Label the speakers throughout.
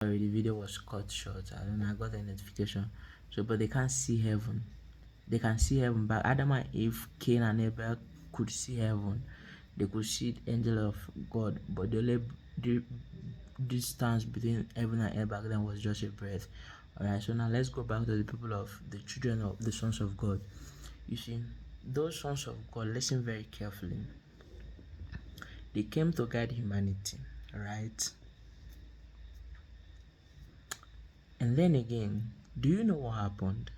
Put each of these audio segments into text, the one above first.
Speaker 1: Sorry, the video was cut short. I don't know, I got a notification. So, but they can't see heaven. They can see heaven, but Adam and Eve, Cain and Abel could see heaven. They could see the angel of God, but the only distance between heaven and earth back then was just a breath. Alright, so now let's go back to the people of the children of the sons of God. You see, those sons of God, listen very carefully. They came to guide humanity, right? And then again, do you know what happened?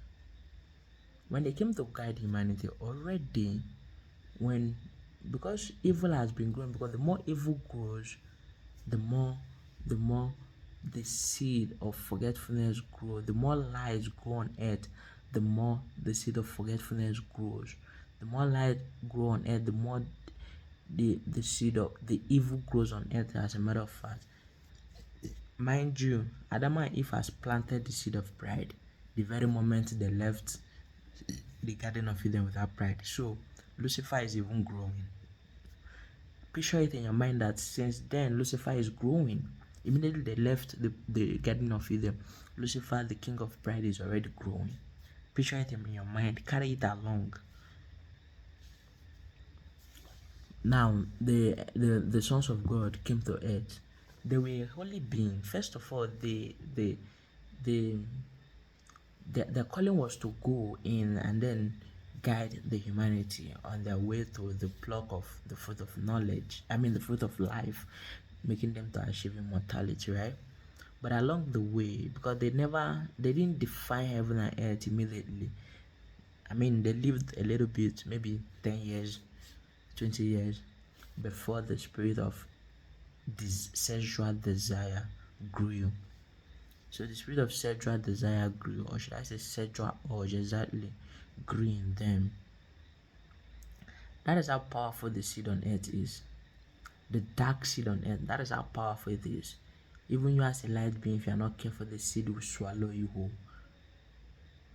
Speaker 1: When they came to guide humanity, already, when because evil has been growing, because the more evil grows, the more the seed of forgetfulness grows, the more lies grow on earth, the more the seed of forgetfulness grows. The more lies grow on earth, the more the seed of the evil grows on earth, as a matter of fact. Mind you, Adam and Eve has planted the seed of pride the very moment they left the Garden of Eden without pride. So Lucifer is even growing. Picture it in your mind that since then Lucifer is growing. Immediately they left the Garden of Eden, Lucifer, the king of pride, is already growing. Picture it in your mind, carry it along. Now the sons of God came to earth. They were holy beings. First of all, the their calling was to go in and then guide the humanity on their way to the pluck of the fruit of knowledge. I mean the fruit of life, making them to achieve immortality, right? But along the way, because they didn't define heaven and earth immediately. I mean, they lived a little bit, maybe 10 years, 20 years before the spirit of this sexual desire grew. So the spirit of sexual desire grew, or should I say sexual urge exactly, grew in them. That is how powerful the seed on earth is. The dark seed on earth, that is how powerful it is. Even you as a light being, if you are not careful, the seed will swallow you whole.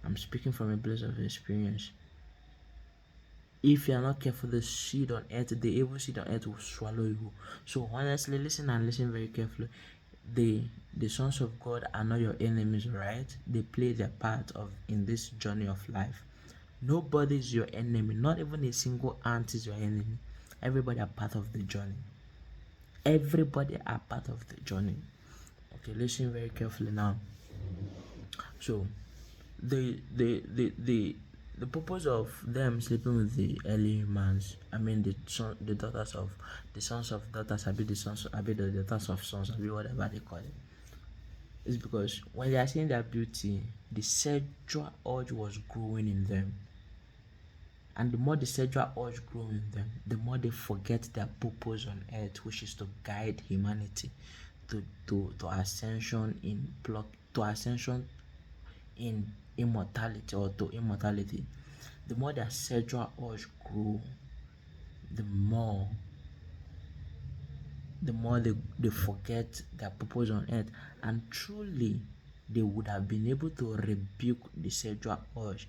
Speaker 1: I'm speaking from a place of experience. If you are not careful, the seed on earth, the evil seed on earth will swallow you. So honestly, listen and listen very carefully. The sons of God are not your enemies, right? They play their part of in this journey of life. Nobody is your enemy. Not even a single ant is your enemy. Everybody are part of the journey. Everybody are part of the journey. Okay, listen very carefully now. So the purpose of them sleeping with the early humans, I mean the daughters of the sons of daughters, the daughters of sons, whatever they call it, is because when they are seeing their beauty, the sexual urge was growing in them. And the more the sexual urge grows in them, the more they forget their purpose on earth, which is to guide humanity to ascension in immortality, or to immortality. The more their sexual urge grow, the more they forget their purpose on earth, and truly they would have been able to rebuke the sexual urge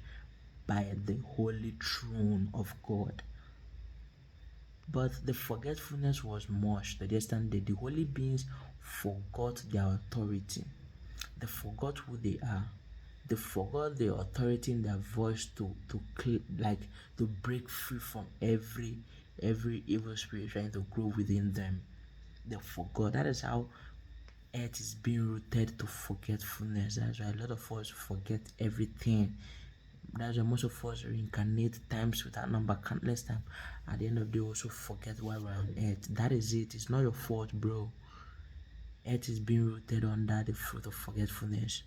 Speaker 1: by the holy throne of God. But the forgetfulness was much to the extent that the holy beings forgot their authority. They forgot who they are. They forgot the authority in their voice to break free from every evil spirit trying to grow within them. They forgot. That is how earth is being rooted to forgetfulness. That's why a lot of us forget everything. That's why most of us reincarnate times without number, countless times. At the end of the day, also forget why we're on earth. That is it. It's not your fault, bro. Earth is being rooted under the fruit of forgetfulness,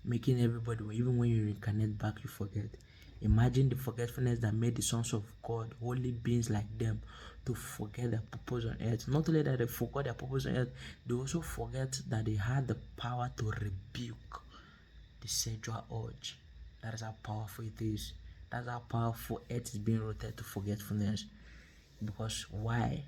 Speaker 1: making everybody, even when you reincarnate back, you forget. Imagine the forgetfulness that made the sons of God, holy beings like them, to forget their purpose on earth. Not only that they forgot their purpose on earth, they also forget that they had the power to rebuke the sexual urge. That is how powerful it is. That's how powerful earth is being rooted to forgetfulness. Because why?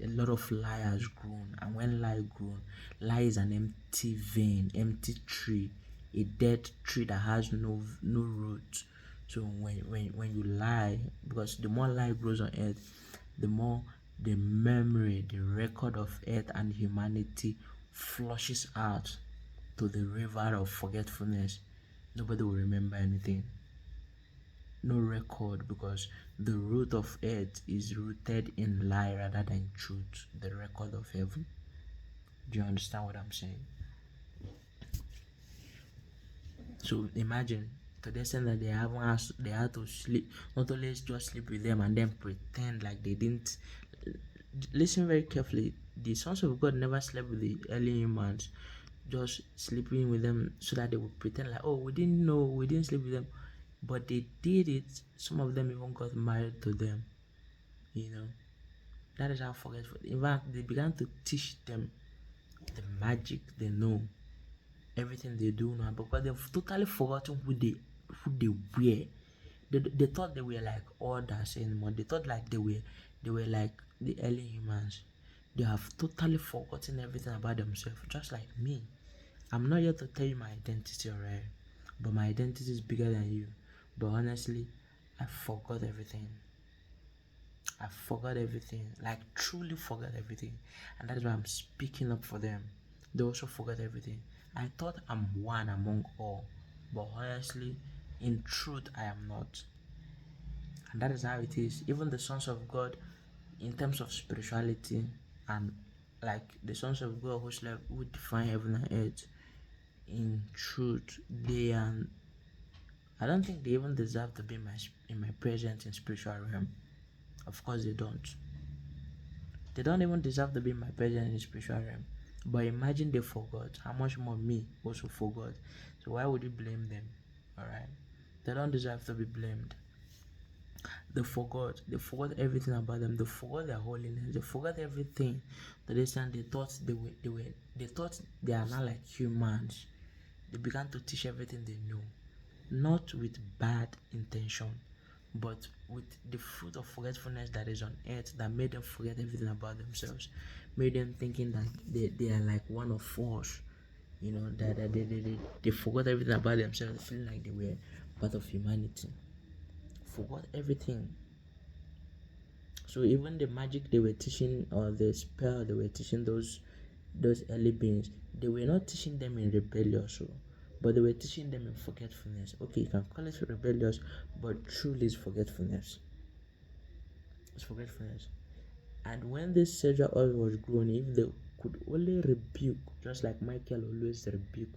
Speaker 1: A lot of lie has grown, and when lie grown, lie is an empty vein, empty tree, a dead tree that has no root. So when you lie, because the more lie grows on earth, the more the memory, the record of earth and humanity flushes out to the river of forgetfulness. Nobody will remember anything. No record, because the root of earth is rooted in lie rather than truth, the record of heaven. Do you understand what I'm saying? So imagine, to the extent that they had to sleep, not only just sleep with them and then pretend like they didn't. Listen very carefully. The sons of God never slept with the early humans, just sleeping with them so that they would pretend like, oh, we didn't know, we didn't sleep with them. But they did it. Some of them even got married to them. You know, that is how forgetful. In fact, they began to teach them the magic they know, everything they do now, because they've totally forgotten who they were. They thought they were like others anymore. They thought like they were like the early humans. They have totally forgotten everything about themselves, just like me. I'm not here to tell you my identity, alright? But my identity is bigger than you. But honestly, I forgot everything. I forgot everything. Like truly forgot everything. And that's why I'm speaking up for them. They also forgot everything. I thought I'm one among all. But honestly, in truth, I am not. And that is how it is. Even the sons of God, in terms of spirituality, and like the sons of God who define heaven and earth, in truth, they are. I don't think they even deserve to be in my presence in spiritual realm. Of course, they don't. They don't even deserve to be in my presence in spiritual realm. But imagine they forgot. How much more me also forgot? So why would you blame them? Alright? They don't deserve to be blamed. They forgot. They forgot everything about them. They forgot their holiness. They forgot everything. To the extent they thought they thought they are not like humans. They began to teach everything they knew. Not with bad intention, but with the fruit of forgetfulness that is on earth that made them forget everything about themselves, made them thinking that they are like one of us, that they forgot everything about themselves, feeling like they were part of humanity, forgot everything. So even the magic they were teaching, or the spell they were teaching those early beings, they were not teaching them in rebellious, but they were teaching them in forgetfulness. Okay, you can call it rebellious, but truly it's forgetfulness. It's forgetfulness. And when this Caesar oil was grown, if they could only rebuke, just like Michael always rebuked,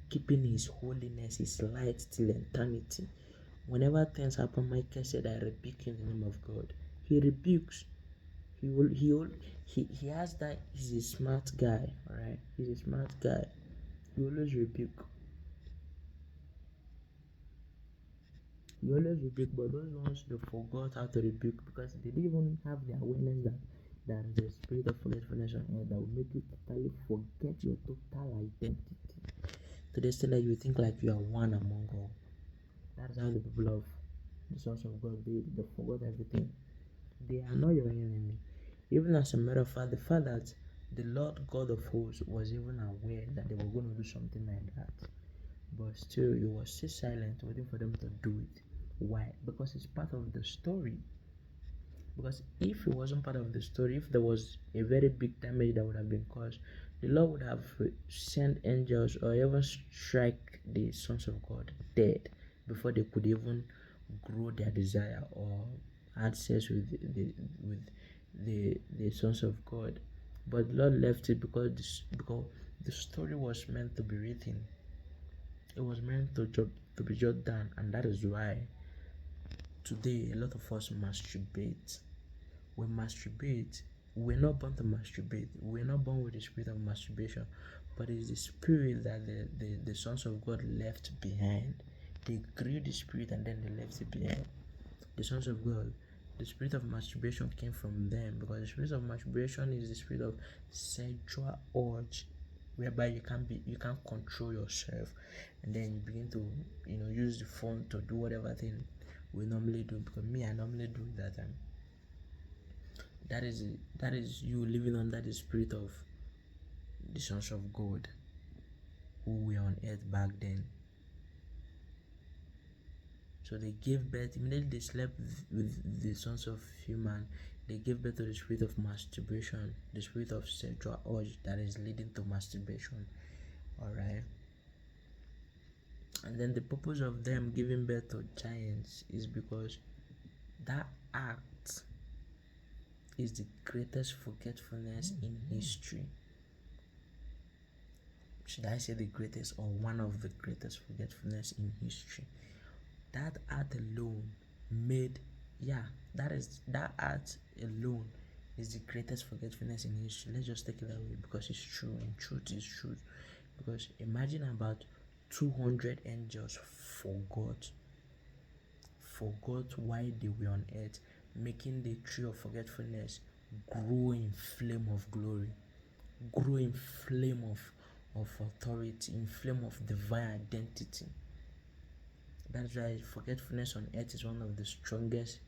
Speaker 1: keeping his holiness, his light till eternity. Whenever things happen, Michael said, I rebuke in the name of God. He rebukes. He has that. He's a smart guy, alright? He's a smart guy. He always rebuke. He always rebuke, but those ones they forgot how to rebuke because they didn't even have the awareness that there is a spirit of forgetfulness on earth that will make you totally forget your total identity. To the extent that you think like you are one among all. That's how the people of the sons of God they forgot everything. They are not your enemy. Even as a matter of fact that the Lord God of hosts was even aware that they were going to do something like that. But still, he was still silent, waiting for them to do it. Why? Because it's part of the story. Because if it wasn't part of the story, if there was a very big damage that would have been caused, the Lord would have sent angels or even strike the sons of God dead before they could even grow their desire or access with the sons of God. But the Lord left it because the story was meant to be written. It was meant to be jotted down, and that is why today a lot of us masturbate. We masturbate. We're not born to masturbate. We're not born with the spirit of masturbation, but it's the spirit that the sons of God left behind. They grew the spirit and then they left it behind. The sons of God, the spirit of masturbation came from them because the spirit of masturbation is the spirit of sexual urge, whereby you can't control yourself, and then you begin to use the phone to do whatever thing we normally do. Because me, I normally do that. That is you living under the spirit of the sons of God who were on earth back then. So they gave birth immediately. They slept with the sons of human. they gave birth to the spirit of masturbation, the spirit of sexual urge that is leading to masturbation. Alright. And then the purpose of them giving birth to giants is because that act is the greatest forgetfulness in history. Should I say the greatest, or one of the greatest forgetfulness in history? That act alone made, that act alone is the greatest forgetfulness in history. Let's just take it that way, because it's true. In truth, it's true. Because imagine about 200 angels forgot why they were on earth, making the tree of forgetfulness grow in flame of glory, grow in flame of authority, in flame of divine identity. That's why forgetfulness on earth is one of the strongest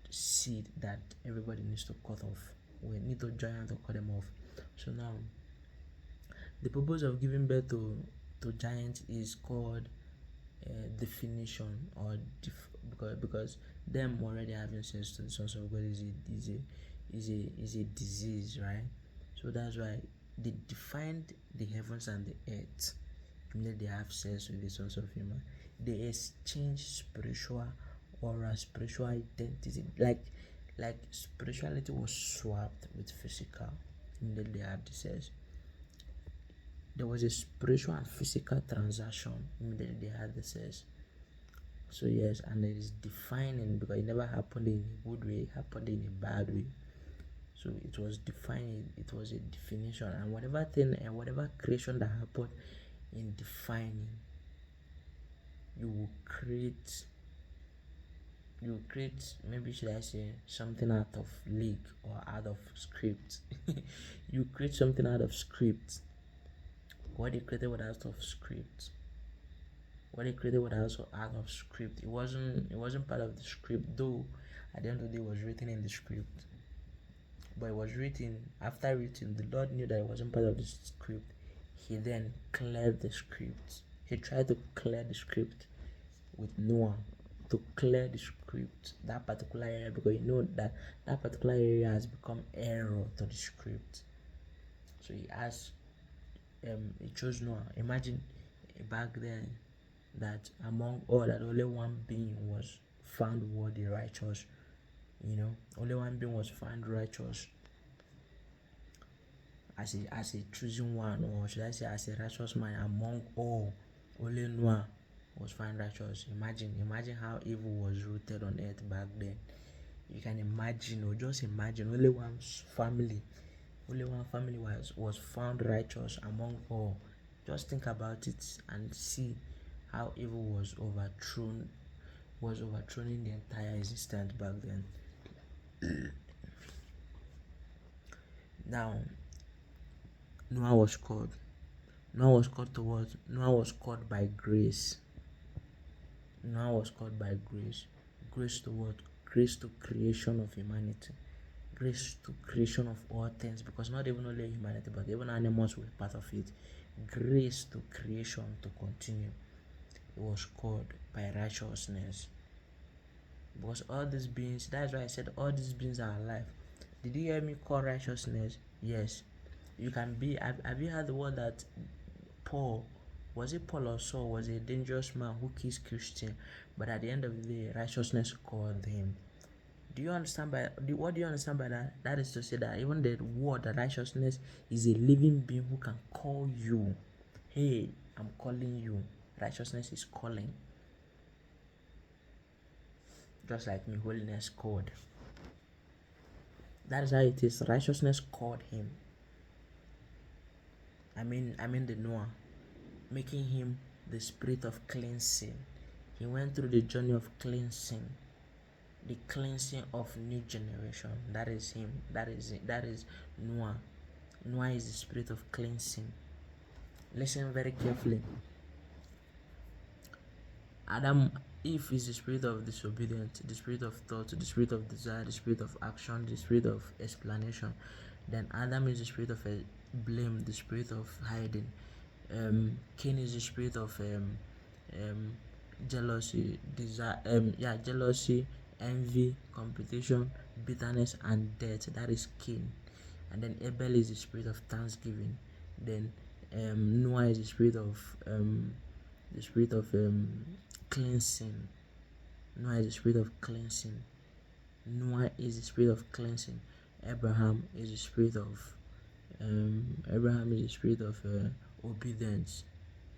Speaker 1: seed that everybody needs to cut off. We need to giant to cut them off. So now, the purpose of giving birth to giants is called definition, or because them already having sex to the sons of God is a disease, right? So that's why they defined the heavens and the earth. Immediately they have sex with the sons of human. They exchange spiritual aura, spiritual identity, like spirituality was swapped with physical. Immediately they have the sex. There was a spiritual and physical transaction immediately they had the sex. So yes, and it is defining, because it never happened in a good way, it happened in a bad way. So it was defining, it was a definition, and whatever thing and whatever creation that happened in defining, you will create, maybe should I say, something out of league or out of script. You create something out of script. What they created was out of script. What they created was also out of script. It wasn't part of the script, though at the end of the day it was written in the script. But it was written, after written, the Lord knew that it wasn't part of the script. He then cleared the script. He tried to clear the script with Noah, to clear the script, that particular area, because you know that that particular area has become error to the script. So he chose Noah. Imagine back then that among all, that only one being was found worthy, righteous. Only one being was found righteous as a chosen one, or should I say as a righteous man among all. Only Noah was found righteous. Imagine how evil was rooted on earth back then. You can imagine, or just imagine, only one family was found righteous among all. Just think about it and see how evil was overthrown in the entire existence back then. Now, Noah was called to what? Noah was called by grace. Noah was called by grace. Grace to what? Grace to creation of humanity. Grace to creation of all things, because not even only humanity, but even animals were part of it. Grace to creation to continue. It was called by righteousness. Because all these beings, that's why I said all these beings are alive. Did you hear me call righteousness? Yes. You can be, have you heard the word that Paul, was it Paul or Saul, was a dangerous man who kills Christian, but at the end of the day, righteousness called him. Do you understand what do you understand by that? That is to say that even the word that righteousness is a living being who can call you. Hey, I'm calling you. Righteousness is calling. Just like me, holiness called. That is how it is. Righteousness called him. I mean the Noah, making him the spirit of cleansing. He went through the journey of cleansing. The cleansing of new generation. That is him. That is Noah. Noah is the spirit of cleansing. Listen very carefully. Eve is the spirit of disobedience, the spirit of thought, the spirit of desire, the spirit of action, the spirit of explanation. Then Adam is the spirit of blame, the spirit of hiding. Cain is the spirit of jealousy, desire, jealousy, envy, competition, bitterness and death, that is Cain. And then Abel is the spirit of thanksgiving. Then Noah is the spirit of cleansing. Noah is the spirit of cleansing. Noah is the spirit of cleansing. Abraham is the spirit of obedience.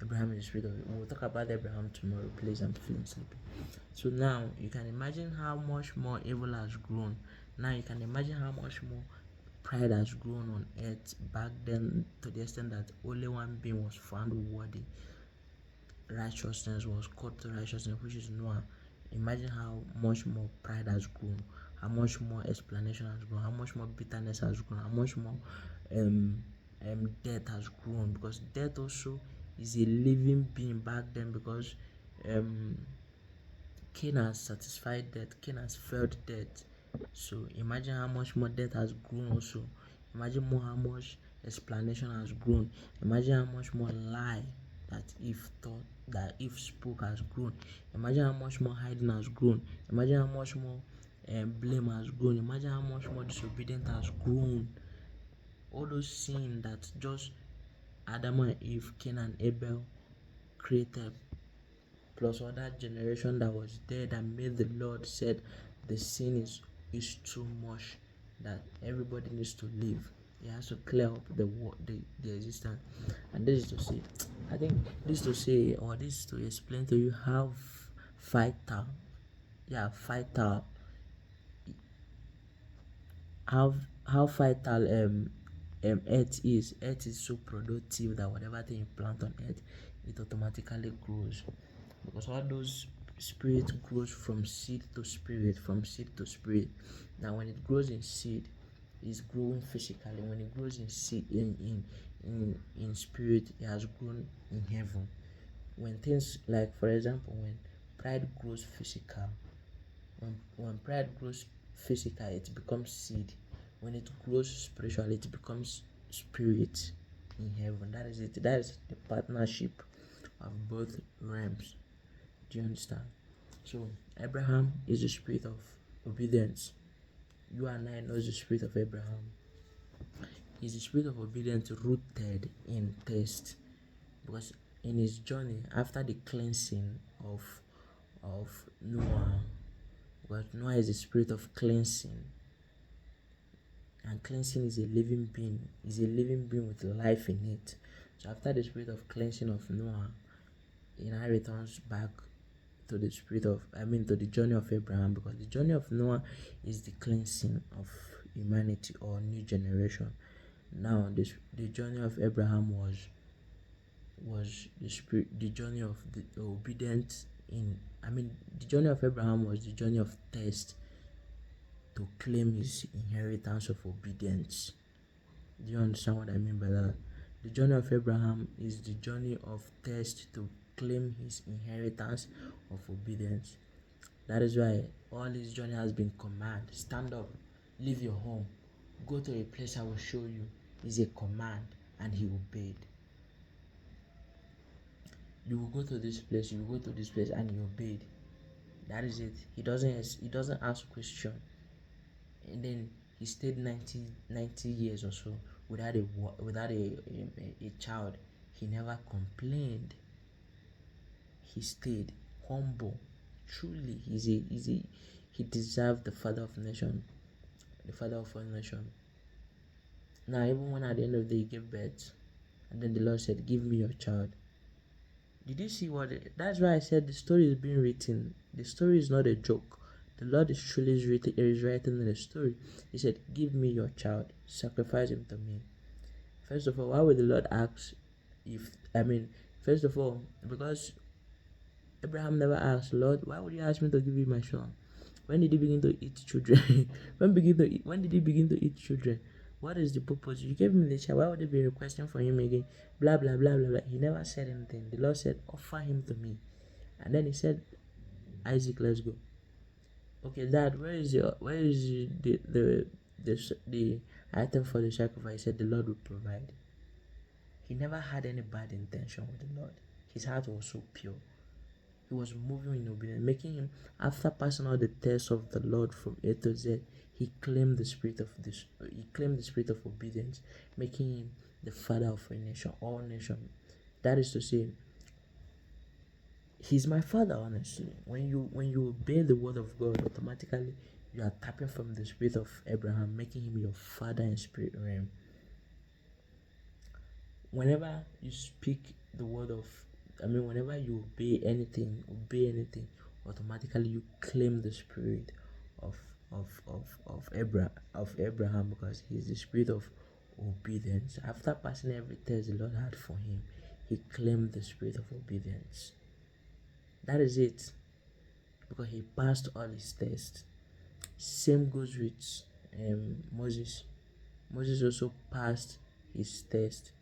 Speaker 1: Abraham is the spirit of. We'll talk about Abraham tomorrow. Please, I'm feeling sleepy. So now you can imagine how much more evil has grown. Now you can imagine how much more pride has grown on earth back then, to the extent that only one being was found worthy. Righteousness was called to righteousness, which is Noah. Imagine how much more pride has grown, how much more explanation has grown, how much more bitterness has grown, how much more death has grown, because death also is a living being back then, because Cain has satisfied death, Cain has felt death. So imagine how much more death has grown also. Imagine more how much explanation has grown. Imagine how much more lie that Eve thought, that Eve spoke, has grown. Imagine how much more hiding has grown. Imagine how much more blame has grown. Imagine how much more disobedience has grown. All those sin that just Adam and Eve, Cain and Abel created, plus other generation that was there, that made the Lord said the sin is too much, that everybody needs to live. He has to clear up the existence. And this is to say, I think this to say, or this to explain to you how vital, how vital earth is. Earth is so productive that whatever thing you plant on earth, it automatically grows, because all those spirit grows from seed to spirit, from seed to spirit. Now when it grows in seed, it's growing physically. When it grows in seed, in spirit, it has grown in heaven. When things, like for example, when pride grows physical, when pride grows physical, it becomes seed. When it grows spiritual, it becomes spirit in heaven. That is it. That is the partnership of both realms. Do you understand? So Abraham is the spirit of obedience. You and I know the spirit of Abraham. He's the spirit of obedience rooted in thirst, because in his journey after the cleansing of Noah, because Noah is the spirit of cleansing, and cleansing is a living being, with life in it. So after the spirit of cleansing of Noah, he now returns back to the to the journey of Abraham, because the journey of Noah is the cleansing of humanity or new generation. Now the journey of Abraham was the journey of the obedience the journey of Abraham was the journey of thirst to claim his inheritance of obedience. Do you understand what I mean by that? The journey of Abraham is the journey of thirst to claim his inheritance of obedience. That is why all his journey has been command. Stand up, leave your home, go to a place I will show you. Is a command, and he obeyed. You will go to this place, you will go to this place, and he obeyed. That is it. He doesn't ask question. And then he stayed 90 years or so without a child. He never complained. He stayed humble. Truly, he deserved the father of nation, the father of all nation. Now, even when at the end of the day he gave birth, and then the Lord said, "Give me your child." Did you see that's why I said the story is being written. The story is not a joke. The Lord is truly writing in the story. He said, "Give me your child, sacrifice him to me." First of all, why would the Lord ask first of all, because Abraham never asked, "Lord, why would you ask me to give you my son?" When did he begin to eat children? When did he begin to eat children? What is the purpose? You gave him the child. Why would they be requesting for him again? Blah blah blah blah blah. He never said anything. The Lord said, "Offer him to me," and then he said, "Isaac, let's go." Okay, Dad, where is the item for the sacrifice? He said, "The Lord will provide." He never had any bad intention with the Lord. His heart was so pure. He was moving in obedience, making him, after passing all the tests of the Lord from A to Z, he claimed the spirit of this. He claimed the spirit of obedience, making him the father of a nation, all nations. That is to say, he's my father. Honestly, when you obey the word of God, automatically you are tapping from the spirit of Abraham, making him your father in spirit realm. Whenever you speak the word of, whenever you obey anything, automatically you claim the spirit of Abraham, because he is the spirit of obedience. After passing every test the Lord had for him, he claimed the spirit of obedience. That is it, because he passed all his tests. Same goes with Moses. Moses also passed his test.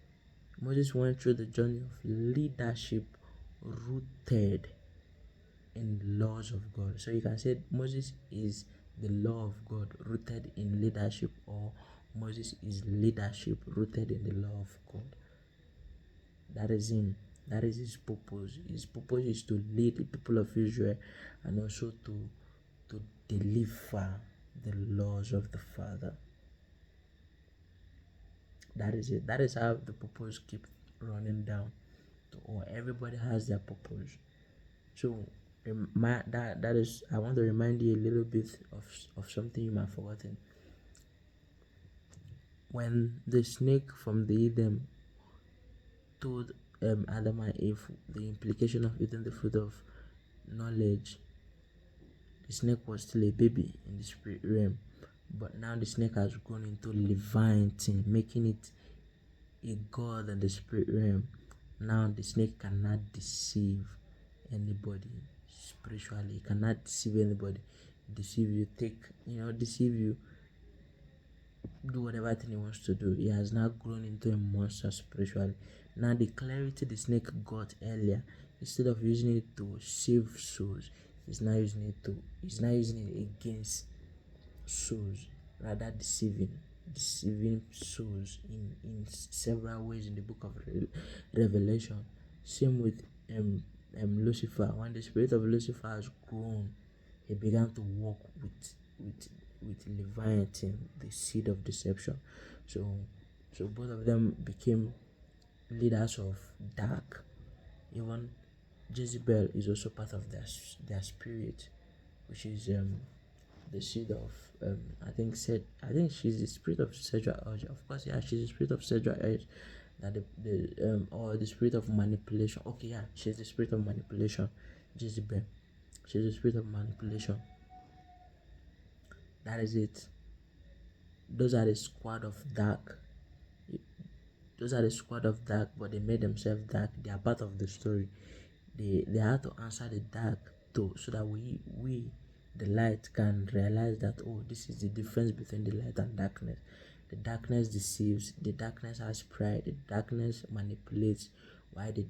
Speaker 1: Moses went through the journey of leadership rooted in laws of God. So you can say Moses is the law of God rooted in leadership, or Moses is leadership rooted in the law of God. That is him. That is his purpose. His purpose is to lead the people of Israel, and also to deliver the laws of the Father. That is it. That is how the purpose keeps running down. Or everybody has their purpose. So that is, I want to remind you a little bit of something you might have forgotten. When the snake from the Eden told Adam and Eve the implication of eating the fruit of knowledge, the snake was still a baby in the spirit realm, but now the snake has grown into Leviathan, making it a god in the spirit realm. Now the snake cannot deceive anybody spiritually. It cannot deceive anybody. Deceive you, deceive you, do whatever thing he wants to do. He has now grown into a monster spiritually. Now the clarity the snake got earlier, instead of using it to save souls, he's now using it against souls, rather deceiving souls in several ways in the book of Revelation. Same with Lucifer. When the spirit of Lucifer has grown, he began to walk with Leviathan, the seed of deception. So both of them became leaders of dark. Even Jezebel is also part of their spirit, which is the seed of I think she's the spirit of sexual urge. Of course, yeah, she's the spirit of sexual urge. That the or the spirit of manipulation. Okay, yeah, she's the spirit of manipulation. Jezebel, she's the spirit of manipulation. That is it. Those are the squad of dark. But they made themselves dark. They are part of the story. They had to answer the dark too, so that we the light can realize that, oh, this is the difference between the light and darkness. The darkness deceives, the darkness has pride, the darkness manipulates, why the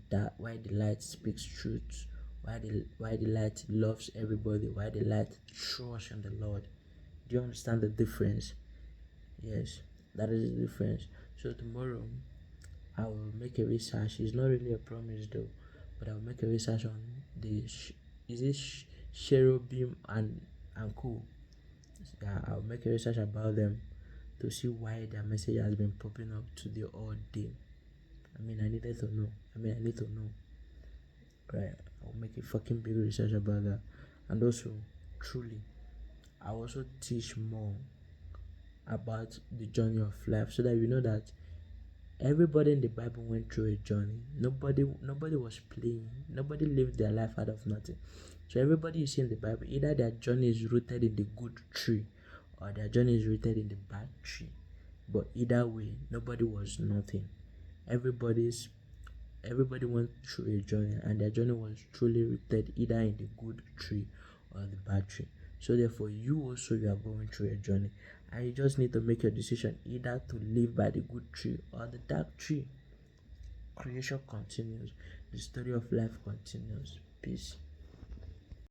Speaker 1: light speaks truth, why the light loves everybody, why the light trusts in the Lord. Do you understand the difference? Yes, that is the difference. So tomorrow I will make a research. It's not really a promise though, but I will make a research on the is it cherubim and co. Yeah, I'll make a research about them to see why their message has been popping up today all day. I need to know. Right, I'll make a fucking big research about that. And also, truly, I'll also teach more about the journey of life, so that you know that everybody in the Bible went through a journey. Nobody was playing. Nobody lived their life out of nothing. So everybody you see in the Bible, either their journey is rooted in the good tree, or their journey is rooted in the bad tree. But either way, nobody was nothing. Everybody went through a journey, and their journey was truly rooted either in the good tree or the bad tree. So therefore, you are going through a journey, and you just need to make your decision either to live by the good tree or the dark tree. Creation continues. The story of life continues. Peace.